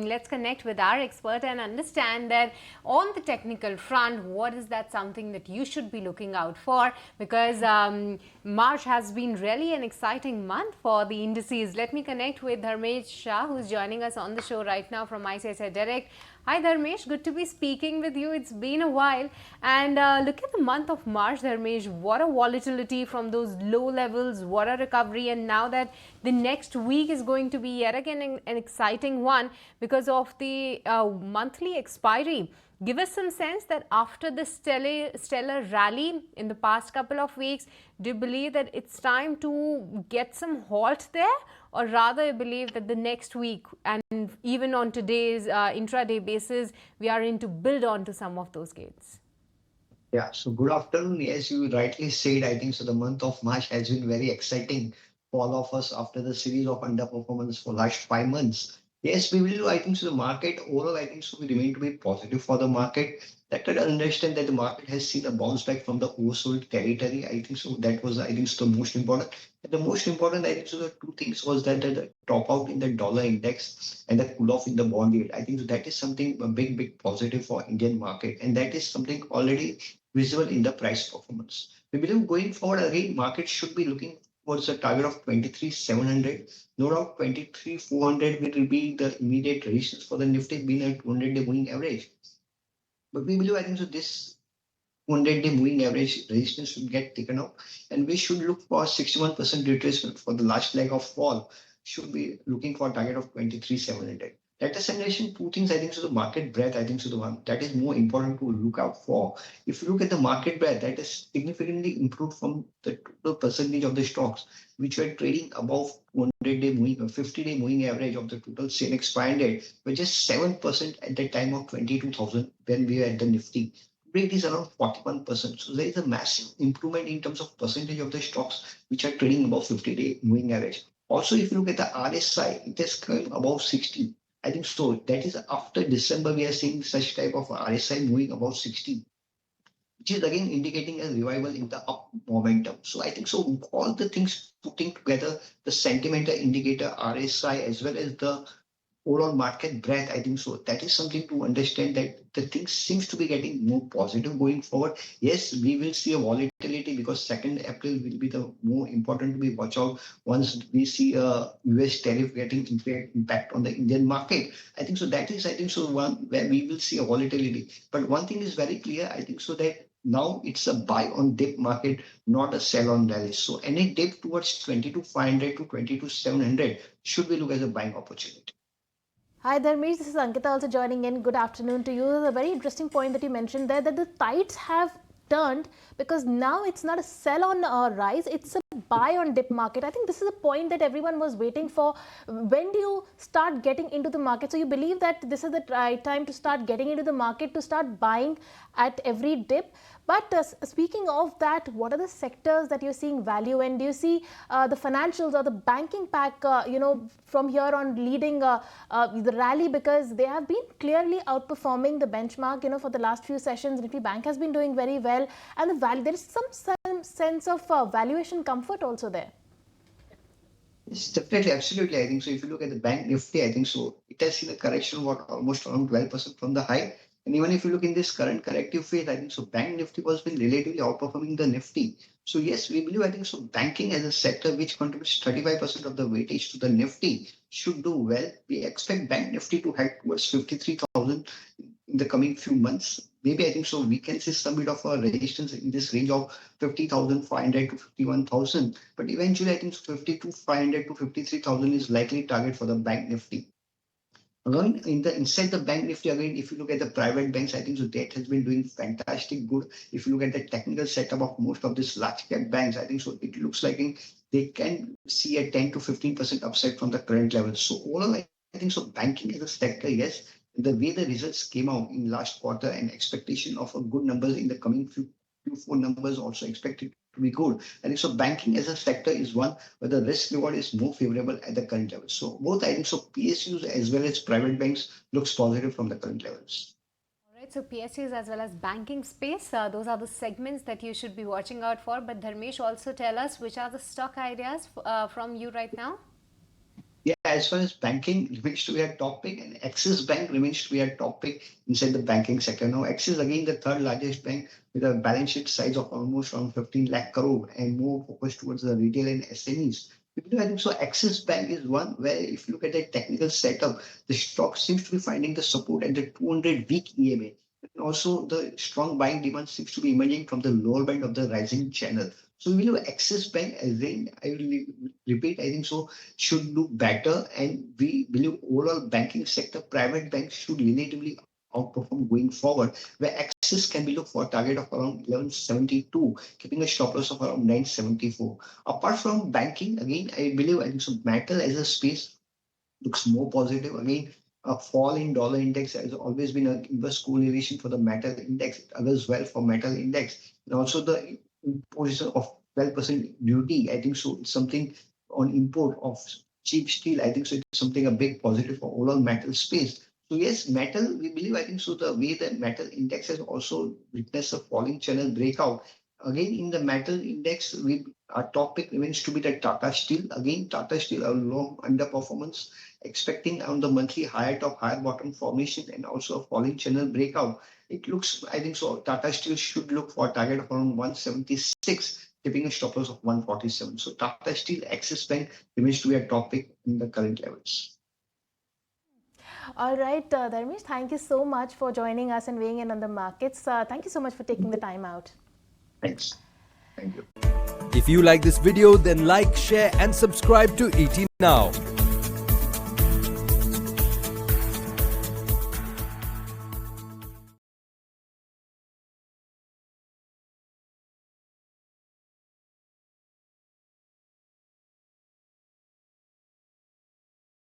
let's connect with our expert and understand that on the technical front, what is that something that you should be looking out for? Because March has been really an exciting month for the indices. Let me connect with Dharmesh Shah, who's joining us on the show right now from ICICI Direct. Hi Dharmesh, good to be speaking with you. It's been a while. And look at the month of March, Dharmesh. What a volatility from those low levels, what a recovery. And now that the next week is going to be yet again an exciting one because of the monthly expiry. Give us some sense that after the stellar rally in the past couple of weeks, do you believe that it's time to get some halt there? Or rather, you believe that the next week and even on today's intraday basis, we are in to build on to some of those gains? Yeah, so good afternoon. As you rightly said, I think so the month of March has been very exciting for all of us after the series of underperformance for last 5 months. Yes, we will do, I think so the market overall, I think so we remain to be positive for the market. That I understand that the market has seen a bounce back from the oversold territory. I think so that was, I think so the most important. The most important, I think so the two things was that the top out in the dollar index and the cool off in the bond yield. I think so that is something a big positive for Indian market, and that is something already visible in the price performance. We believe going forward again, market should be looking towards a target of 23,700. No doubt 23,400 will be the immediate resistance for the Nifty being a 200-day moving average. But we believe I think so this 200-day moving average resistance should get taken out, and we should look for 61% retracement for the last leg of fall. Should be looking for a target of 23,700. Data generation, two things I think so. The market breadth, I think so. The one that is more important to look out for. If you look at the market breadth, that is significantly improved from the total percentage of the stocks which were trading above 200-day moving or 50-day moving average of the total Senex 500, which is 7% at the time of 22,000 when we were at the Nifty. It is around 41%. So there is a massive improvement in terms of percentage of the stocks which are trading above 50-day moving average. Also, if you look at the RSI, it has come above 60. I think so. That is after December, we are seeing such type of RSI moving above 60, which is again indicating a revival in the up momentum. So I think so. All the things putting together, the sentiment indicator, RSI, as well as the overall market breadth, I think so. That is something to understand that the things seems to be getting more positive going forward. Yes, we will see a volatility because 2nd April will be the more important to be watch out once we see a US tariff getting impact on the Indian market. I think so. That is, I think so, one where we will see a volatility. But one thing is very clear. I think so that now it's a buy on dip market, not a sell on rally. So any dip towards 22,500 to 22,700 should we look as a buying opportunity. Hi Dharmesh, this is Ankita also joining in. Good afternoon to you. A very interesting point that you mentioned there, that the tides have turned because now it's not a sell on rise, it's a buy on dip market. I think this is a point that everyone was waiting for. When do you start getting into the market? So you believe that this is the right time to start getting into the market, to start buying at every dip. But speaking of that, what are the sectors that you're seeing value in? Do you see the financials or the banking pack, from here on leading the rally, because they have been clearly outperforming the benchmark, for the last few sessions. Nifty Bank has been doing very well, and there is some sense of valuation comfort also there. Yes, definitely, absolutely. I think so. If you look at the bank Nifty, I think so. It has seen a correction of almost around 12% from the high. And even if you look in this current corrective phase, I think so bank Nifty was been relatively outperforming the Nifty. So yes, we believe, I think so banking as a sector which contributes 35% of the weightage to the Nifty should do well. We expect bank Nifty to head towards 53,000 in the coming few months. Maybe I think so we can see some bit of a resistance in this range of 50,500 to 51,000. But eventually I think 52,500 to 53,000 is likely target for the bank Nifty. Again, inside the bank Nifty, again, if you look at the private banks, I think so that has been doing fantastic good. If you look at the technical setup of most of these large cap banks, I think so it looks like they can see a 10 to 15% upside from the current levels. So overall, I think so banking as a sector, yes, the way the results came out in last quarter and expectation of a good numbers in the coming few Q4 numbers also expected to be good. I think so banking as a sector is one where the risk reward is more favorable at the current level. So both I think so PSUs as well as private banks looks positive from the current levels. All right, so PSUs as well as banking space, those are the segments that you should be watching out for. But Dharmesh, also tell us which are the stock ideas from you right now? Yeah, as far as banking remains to be a topic, and Axis Bank remains to be a topic inside the banking sector. Now, Axis again the third largest bank with a balance sheet size of almost around 15 lakh crore and more focused towards the retail and SMEs. I think so. Axis Bank is one where, if you look at the technical setup, the stock seems to be finding the support at the 200-week EMA. And also, the strong buying demand seems to be emerging from the lower band of the rising channel. So, we believe Axis Bank, again, I will repeat, I think so, should do better. And we believe overall banking sector, private banks should relatively outperform going forward, where Axis can be looked for a target of around 1172, keeping a stop loss of around 974. Apart from banking, again, I think so metal as a space looks more positive. Again, a fall in dollar index has always been an inverse correlation for the metal index. It others well for metal index. And also the imposition of 12% duty, I think so it's something on import of cheap steel. I think so it's something a big positive for overall metal space. So yes, metal, we believe, I think so the way that metal index has also witnessed a falling channel breakout. Again, in the metal index, our topic remains to be the Tata Steel. Again, Tata Steel, a long underperformance, expecting on the monthly higher top, higher bottom formation and also a falling channel breakout. It looks, I think so, Tata Steel should look for a target of around 176, keeping a stop loss of 147. So Tata Steel, Axis Bank remains to be a topic in the current levels. All right, Dharmesh, thank you so much for joining us and weighing in on the markets. Thank you so much for taking the time out. Thanks. Thank you. If you like this video, then like, share and subscribe to ET Now.